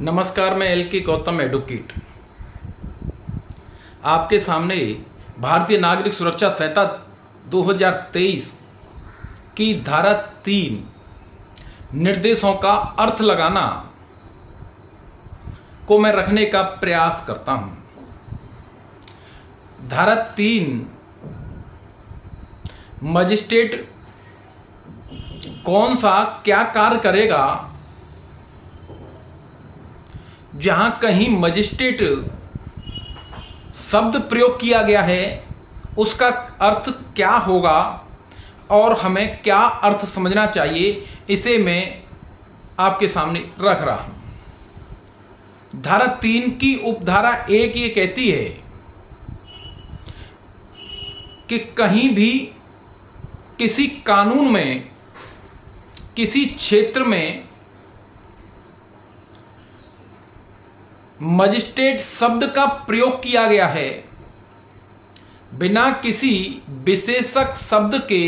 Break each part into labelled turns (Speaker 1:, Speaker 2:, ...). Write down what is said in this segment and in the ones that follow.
Speaker 1: नमस्कार, मैं एल के गौतम एडवोकेट आपके सामने भारतीय नागरिक सुरक्षा संहिता 2023 की धारा 3 निर्देशों का अर्थ लगाना को मैं रखने का प्रयास करता हूं। धारा 3 मजिस्ट्रेट कौन सा क्या कार्य करेगा, जहां कहीं मजिस्ट्रेट शब्द प्रयोग किया गया है उसका अर्थ क्या होगा और हमें क्या अर्थ समझना चाहिए, इसे मैं आपके सामने रख रहा हूं। धारा 3 की उपधारा 1 ये कहती है कि कहीं भी किसी कानून में किसी क्षेत्र में मजिस्ट्रेट शब्द का प्रयोग किया गया है बिना किसी विशेषक शब्द के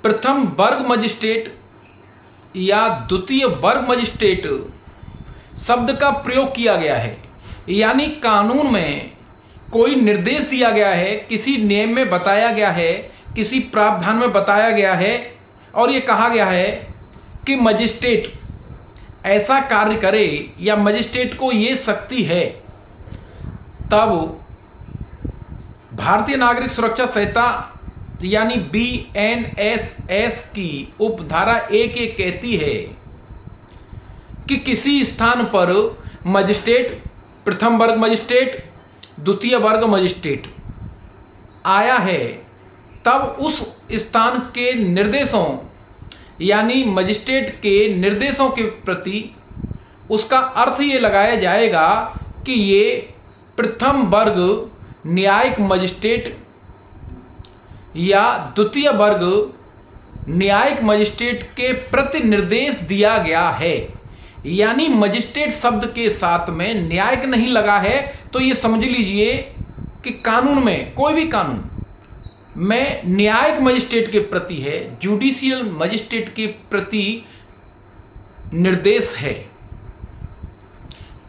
Speaker 1: प्रथम वर्ग मजिस्ट्रेट या द्वितीय वर्ग मजिस्ट्रेट शब्द का प्रयोग किया गया है। यानी कानून में कोई निर्देश दिया गया है, किसी नियम में बताया गया है, किसी प्रावधान में बताया गया है और ये कहा गया है कि मजिस्ट्रेट ऐसा कार्य करे या मजिस्ट्रेट को ये शक्ति है, तब भारतीय नागरिक सुरक्षा संहिता यानी BNSS की उपधारा 1 ये कहती है कि किसी स्थान पर मजिस्ट्रेट, प्रथम वर्ग मजिस्ट्रेट, द्वितीय वर्ग मजिस्ट्रेट आया है, तब उस स्थान के निर्देशों यानी मजिस्ट्रेट के निर्देशों के प्रति उसका अर्थ ये लगाया जाएगा कि ये प्रथम वर्ग न्यायिक मजिस्ट्रेट या द्वितीय वर्ग न्यायिक मजिस्ट्रेट के प्रति निर्देश दिया गया है। यानी मजिस्ट्रेट शब्द के साथ में न्यायिक नहीं लगा है, तो ये समझ लीजिए कि कानून में, कोई भी कानून में न्यायिक मजिस्ट्रेट के प्रति है, जुडिशियल मजिस्ट्रेट के प्रति निर्देश है।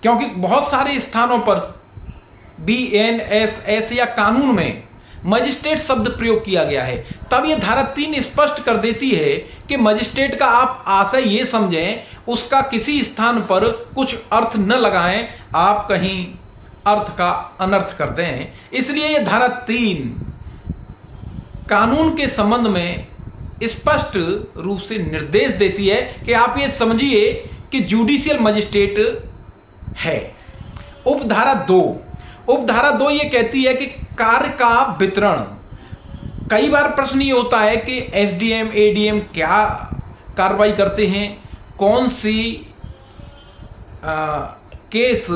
Speaker 1: क्योंकि बहुत सारे स्थानों पर BNSS या कानून में मजिस्ट्रेट शब्द प्रयोग किया गया है, तब यह धारा 3 स्पष्ट कर देती है कि मजिस्ट्रेट का आप आशय ये समझें, उसका किसी स्थान पर कुछ अर्थ न लगाएं, आप कहीं अर्थ का अनर्थ करते हैं। इसलिए यह धारा 3 कानून के संबंध में स्पष्ट रूप से निर्देश देती है कि आप ये समझिए कि जुडिशियल मजिस्ट्रेट है। उपधारा 2 ये कहती है कि कार्य का वितरण। कई बार प्रश्न ये होता है कि SDM ADM क्या कार्रवाई करते हैं, कौन सी केस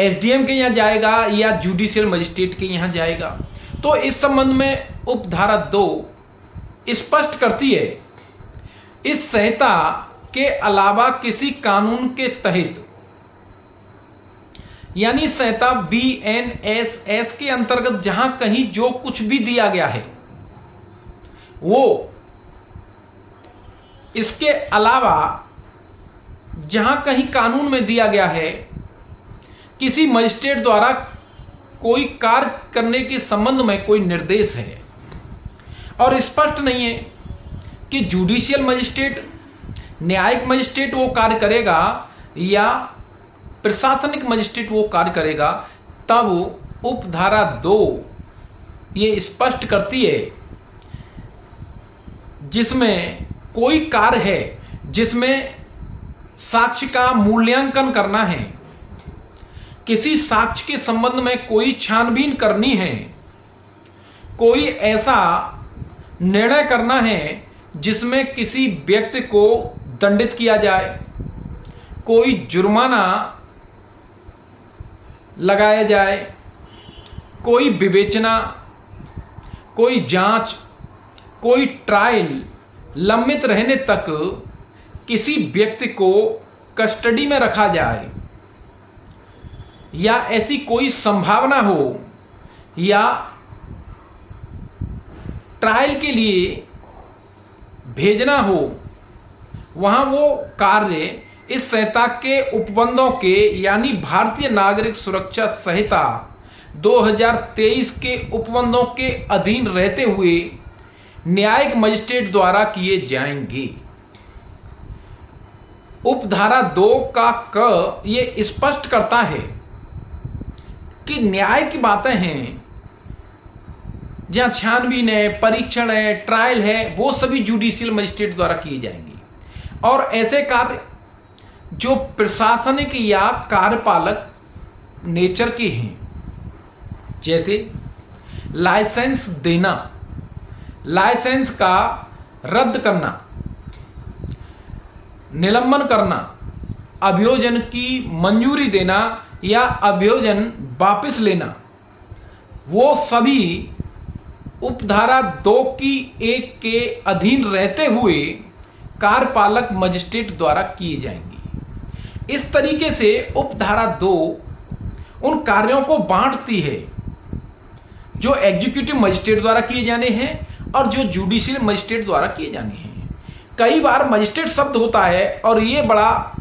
Speaker 1: SDM के यहाँ जाएगा या जुडिशियल मजिस्ट्रेट के यहाँ जाएगा। तो इस संबंध में उपधारा 2 स्पष्ट करती है, इस संहिता के अलावा किसी कानून के तहत यानी संहिता BNSS के अंतर्गत जहां कहीं जो कुछ भी दिया गया है, वो इसके अलावा जहां कहीं कानून में दिया गया है, किसी मजिस्ट्रेट द्वारा कोई कार्य करने के संबंध में कोई निर्देश है और स्पष्ट नहीं है कि जुडिशियल मजिस्ट्रेट, न्यायिक मजिस्ट्रेट वो कार्य करेगा या प्रशासनिक मजिस्ट्रेट वो कार्य करेगा, तब उपधारा 2 ये स्पष्ट करती है जिसमें कोई कार्य है, जिसमें साक्ष्य का मूल्यांकन करना है, किसी साक्ष्य के संबंध में कोई छानबीन करनी है, कोई ऐसा निर्णय करना है जिसमें किसी व्यक्ति को दंडित किया जाए, कोई जुर्माना लगाया जाए, कोई विवेचना, कोई जांच, कोई ट्रायल लंबित रहने तक किसी व्यक्ति को कस्टडी में रखा जाए या ऐसी कोई संभावना हो या ट्रायल के लिए भेजना हो, वहाँ वो कार्य इस संहिता के उपबंधों के यानी भारतीय नागरिक सुरक्षा संहिता 2023 के उपबंधों के अधीन रहते हुए न्यायिक मजिस्ट्रेट द्वारा किए जाएंगे। उपधारा 2 का क ये स्पष्ट करता है कि न्याय की बातें हैं, जहां छानबीन है, परीक्षण है, ट्रायल है, वो सभी जुडिशियल मजिस्ट्रेट द्वारा किए जाएंगे। और ऐसे कार्य जो प्रशासनिक या कार्यपालक नेचर के हैं, जैसे लाइसेंस देना, लाइसेंस का रद्द करना, निलंबन करना, अभियोजन की मंजूरी देना या अभियोजन वापस लेना, वो सभी उपधारा 2 की 1 के अधीन रहते हुए कार्यपालक मजिस्ट्रेट द्वारा किए जाएंगे। इस तरीके से उपधारा 2 उन कार्यों को बांटती है जो एग्जीक्यूटिव मजिस्ट्रेट द्वारा किए जाने हैं और जो जुडिशियल मजिस्ट्रेट द्वारा किए जाने हैं। कई बार मजिस्ट्रेट शब्द होता है और ये बड़ा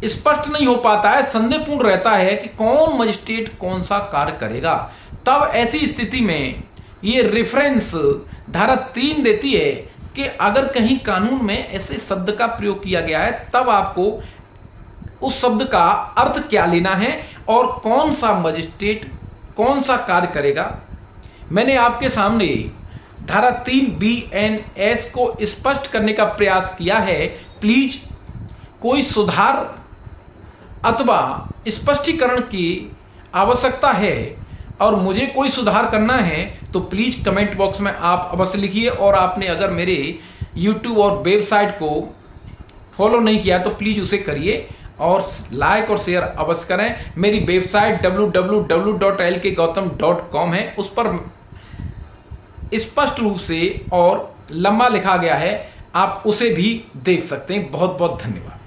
Speaker 1: स्पष्ट नहीं हो पाता है, संदेहपूर्ण रहता है कि कौन मजिस्ट्रेट कौन सा कार्य करेगा। तब ऐसी स्थिति में ये रेफरेंस धारा 3 देती है कि अगर कहीं कानून में ऐसे शब्द का प्रयोग किया गया है तब आपको उस शब्द का अर्थ क्या लेना है और कौन सा मजिस्ट्रेट कौन सा कार्य करेगा। मैंने आपके सामने धारा 3 BNS को स्पष्ट करने का प्रयास किया है। प्लीज कोई सुधार अथवा स्पष्टीकरण की आवश्यकता है और मुझे कोई सुधार करना है तो प्लीज कमेंट बॉक्स में आप अवश्य लिखिए। और आपने अगर मेरे YouTube और वेबसाइट को फॉलो नहीं किया तो प्लीज उसे करिए और लाइक और शेयर अवश्य करें। मेरी वेबसाइट www.lkgautam.com है, उस पर स्पष्ट रूप से और लंबा लिखा गया है, आप उसे भी देख सकते हैं। बहुत बहुत धन्यवाद।